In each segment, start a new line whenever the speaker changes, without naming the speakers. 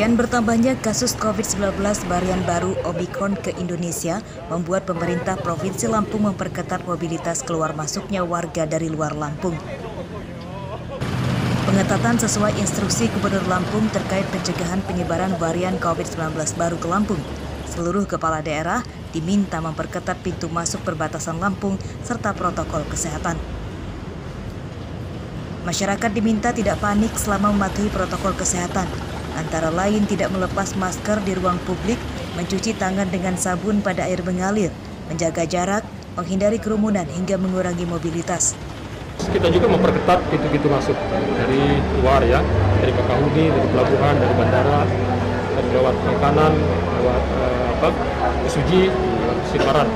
Kian bertambahnya kasus COVID-19 varian baru Omicron ke Indonesia membuat pemerintah Provinsi Lampung memperketat mobilitas keluar masuknya warga dari luar Lampung. Pengetatan sesuai instruksi Gubernur Lampung terkait pencegahan penyebaran varian COVID-19 baru ke Lampung. Seluruh kepala daerah diminta memperketat pintu masuk perbatasan Lampung serta protokol kesehatan. Masyarakat diminta tidak panik selama mematuhi protokol kesehatan. Antara lain tidak melepas masker di ruang publik, mencuci tangan dengan sabun pada air mengalir, menjaga jarak, menghindari kerumunan hingga mengurangi mobilitas.
Kita juga memperketat pintu-pintu masuk dari luar ya, dari Bakahuni, dari pelabuhan, dari bandara, dan lewat kanan, lewat Suji, Siparan.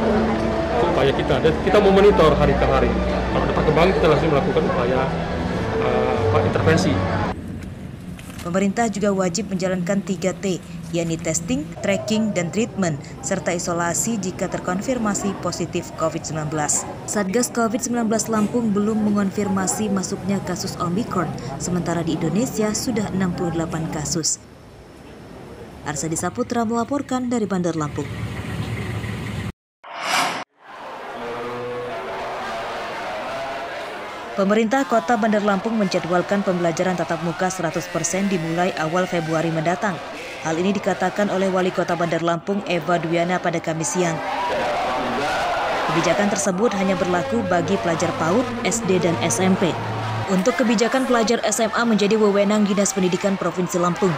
Upaya kita memonitor hari ke hari. Kalau ada perkembangan kita langsung melakukan upaya intervensi.
Pemerintah juga wajib menjalankan 3T, yakni testing, tracking, dan treatment, serta isolasi jika terkonfirmasi positif COVID-19. Satgas COVID-19 Lampung belum mengonfirmasi masuknya kasus Omicron, sementara di Indonesia sudah 68 kasus. Arsadi Saputra melaporkan dari Bandar Lampung. Pemerintah Kota Bandar Lampung menjadwalkan pembelajaran tatap muka 100% dimulai awal Februari mendatang. Hal ini dikatakan oleh Wali Kota Bandar Lampung Eva Dwiana pada Kamis siang. Kebijakan tersebut hanya berlaku bagi pelajar PAUD, SD, dan SMP. Untuk kebijakan pelajar SMA menjadi wewenang Dinas Pendidikan Provinsi Lampung.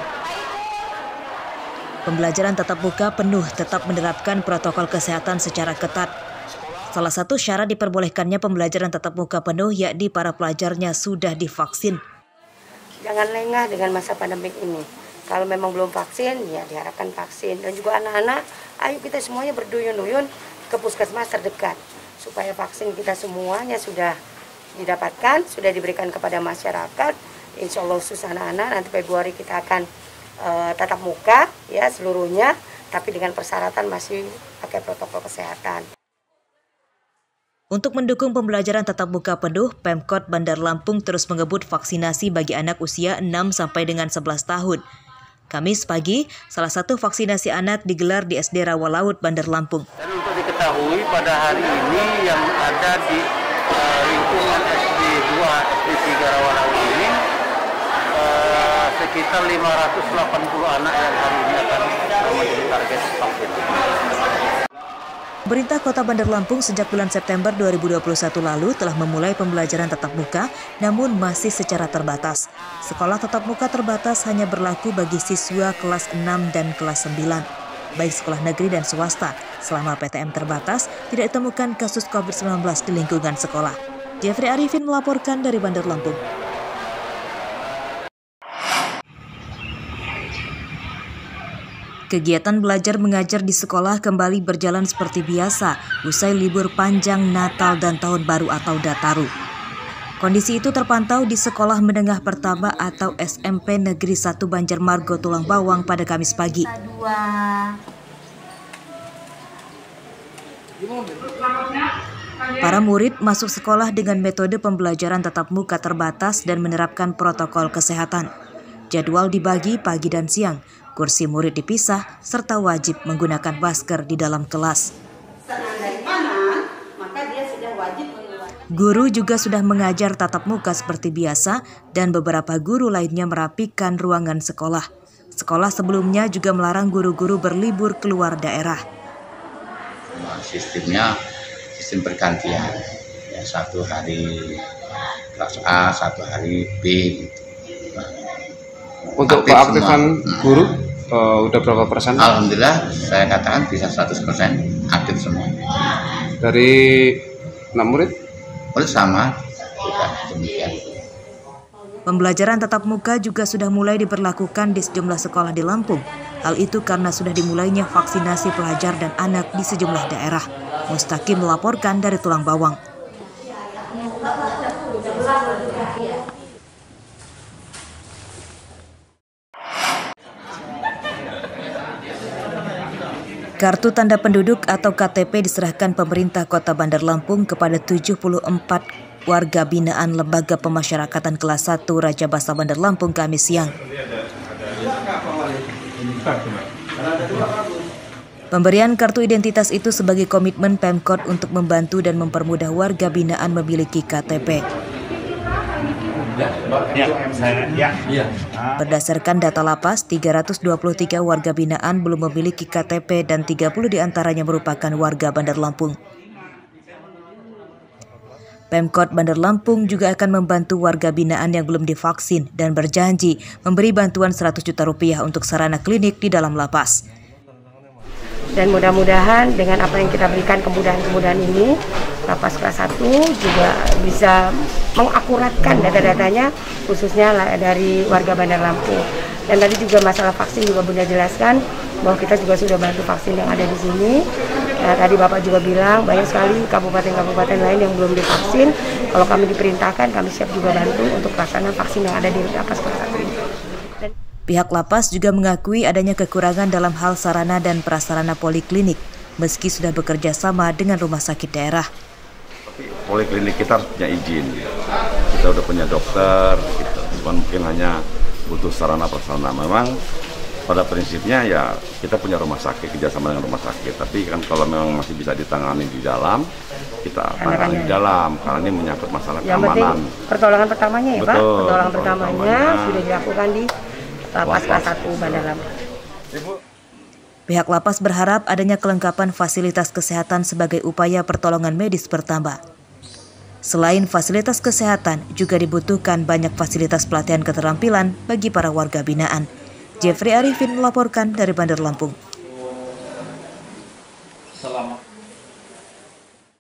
Pembelajaran tatap muka penuh tetap menerapkan protokol kesehatan secara ketat. Salah satu syarat diperbolehkannya pembelajaran tatap muka penuh yakni para pelajarnya sudah divaksin.
Jangan lengah dengan masa pandemik ini. Kalau memang belum vaksin, ya diharapkan vaksin. Dan juga anak-anak, ayo kita semuanya berduyun-duyun ke puskesmas terdekat. Supaya vaksin kita semuanya sudah didapatkan, sudah diberikan kepada masyarakat. Insya Allah khusus anak-anak, nanti Februari kita akan tatap muka ya seluruhnya. Tapi dengan persyaratan masih pakai protokol kesehatan.
Untuk mendukung pembelajaran tatap muka penuh, Pemkot Bandar Lampung terus mengebut vaksinasi bagi anak usia 6 sampai dengan 11 tahun. Kamis pagi, salah satu vaksinasi anak digelar di SD Rawalaut Bandar Lampung.
Dan untuk diketahui pada hari ini yang ada di lingkungan SD 2, SD 3 Rawalaut ini sekitar 580 anak yang hari ini akan menjadi target vaksin.
Pemerintah Kota Bandar Lampung sejak bulan September 2021 lalu telah memulai pembelajaran tatap muka, namun masih secara terbatas. Sekolah tatap muka terbatas hanya berlaku bagi siswa kelas 6 dan kelas 9. Baik sekolah negeri dan swasta, selama PTM terbatas, tidak ditemukan kasus COVID-19 di lingkungan sekolah. Jeffrey Arifin melaporkan dari Bandar Lampung. Kegiatan belajar mengajar di sekolah kembali berjalan seperti biasa usai libur panjang Natal dan Tahun Baru atau Nataru. Kondisi itu terpantau di Sekolah Menengah Pertama atau SMP Negeri 1 Banjarmargo Tulang Bawang pada Kamis pagi. Para murid masuk sekolah dengan metode pembelajaran tatap muka terbatas dan menerapkan protokol kesehatan. Jadwal dibagi pagi dan siang. Kursi murid dipisah, serta wajib menggunakan masker di dalam kelas. Guru juga sudah mengajar tatap muka seperti biasa dan beberapa guru lainnya merapikan ruangan sekolah. Sekolah sebelumnya juga melarang guru-guru berlibur keluar daerah.
Sistemnya sistem bergantian, ya, satu hari kelas A, satu hari B.
Untuk keaktifan guru udah berapa persen?
Alhamdulillah saya katakan bisa 100% aktif semua.
Dari 6 murid?
Sama juga demikian.
Pembelajaran tatap muka juga sudah mulai diberlakukan di sejumlah sekolah di Lampung. Hal itu karena sudah dimulainya vaksinasi pelajar dan anak di sejumlah daerah. Mustaqim melaporkan dari Tulang Bawang. Kartu Tanda Penduduk atau KTP diserahkan pemerintah Kota Bandar Lampung kepada 74 warga binaan Lembaga Pemasyarakatan Kelas 1 Raja Basa Bandar Lampung Kamis siang. Pemberian kartu identitas itu sebagai komitmen Pemkot untuk membantu dan mempermudah warga binaan memiliki KTP. Berdasarkan data Lapas, 323 warga binaan belum memiliki KTP dan 30 diantaranya merupakan warga Bandar Lampung. Pemkot Bandar Lampung juga akan membantu warga binaan yang belum divaksin dan berjanji memberi bantuan 100 juta rupiah untuk sarana klinik di dalam lapas.
Dan mudah-mudahan dengan apa yang kita berikan kemudahan-kemudahan ini, Lapas kelas 1 juga bisa mengakuratkan data-datanya khususnya dari warga Bandar Lampung. Dan tadi juga masalah vaksin juga Bunda jelaskan bahwa kita juga sudah bantu vaksin yang ada di sini. Tadi Bapak juga bilang banyak sekali kabupaten-kabupaten lain yang belum divaksin. Kalau kami diperintahkan, kami siap juga bantu untuk pelaksanaan vaksin yang ada di Lapas kelas 1 ini.
Pihak Lapas juga mengakui adanya kekurangan dalam hal sarana dan prasarana poliklinik, meski sudah bekerja sama dengan rumah sakit daerah.
Poliklinik kita harus punya izin, kita udah punya dokter, gitu. Bukan mungkin hanya butuh sarana prasarana. Memang pada prinsipnya ya kita punya rumah sakit, kerjasama dengan rumah sakit. Tapi kan kalau memang masih bisa ditangani di dalam, kita tangani di dalam, karena ini menyangkut masalah keamanan.
Pertolongan pertamanya ya,
betul,
Pak? Pertolongan pertamanya sudah dilakukan di Lapas kelas 1 Bandar Lampung.
Pihak Lapas berharap adanya kelengkapan fasilitas kesehatan sebagai upaya pertolongan medis pertama. Selain fasilitas kesehatan, juga dibutuhkan banyak fasilitas pelatihan keterampilan bagi para warga binaan. Jeffrey Arifin melaporkan dari Bandar Lampung.